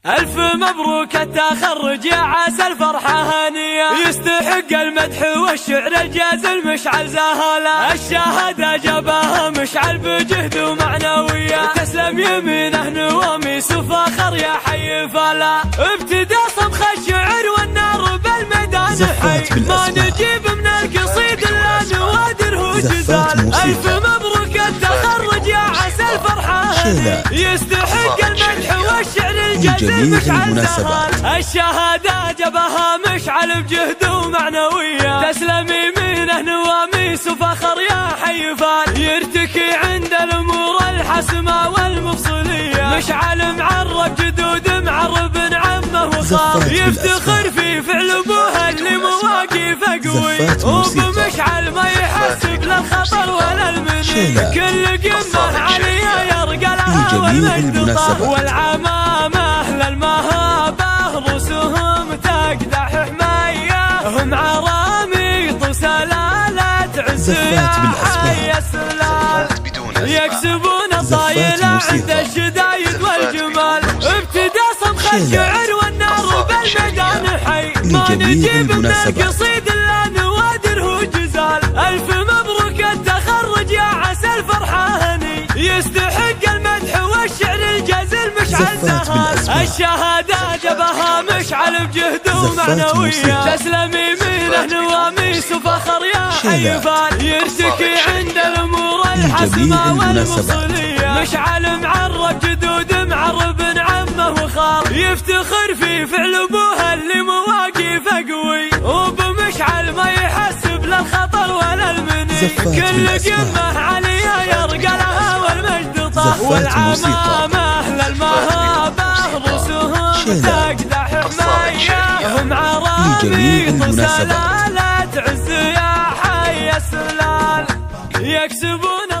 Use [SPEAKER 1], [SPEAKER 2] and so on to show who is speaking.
[SPEAKER 1] ألف مبروك التخرج يا عسى الفرحة هنية، يستحق المدح والشعر الجازل مشعل زهالة، الشهادة جابها مشعل بجهد ومعنوية، تسلم يمينه نواميس وفخر يا حي فلا، ابتدى صمخ الشعر والنار بالميدان حي، ما نجيب من القصيد الا نوادر وجزال، ألف مبروك التخرج يا عسى الفرحة هنية، يستحق المدح والشعر الجازل مشعل زهال، الشهادة جابها مشعل بجهد ومعنوية، تسلم يمينه نواميس وفخر يا حي فال، يرتكي عند الأمور الحسمة والمفصلية، مشعل معرب جدود معرب عمه وخال، يفتخر في فعل أبوه اللي مواقفه قوي، وبمشعل ما يحسب للخطر ولا المني، كل قمة عليا يرقى لها والمجد طاف، والعمامة للمهابة رؤوسهم تقدح حماية، هم عراميط وسلالة عز يا حي السلال، يكسبون طايلة عند الشدايد والجمال، ابتدى صمخ الشعر والنار بالميدان حي، ما نجيب من القصيد الا نوادر وجزال، ألف مبروك التخرج يا عسى الفرحة هني، يستحق المدح والشعر الجازل مشعل زهال، الشهادة جابها مشعل بجهد ومعنوية، تسلم يمينه نواميس وفخر يا حي فال، يرتكي عند الأمور الحسمة والمفصلية، مشعل معرب جدود معرب عمه وخال، يفتخر في فعل أبوه اللي مواقفه قوي، وبمشعل ما يحسب للخطر ولا المني، كل قمة عليا يرقى لها والمجد طاف، والعمامة للمهابة رؤوسهم تقدح حماية، هم عراميط وسلالة عز يا حي السلال، يكسبون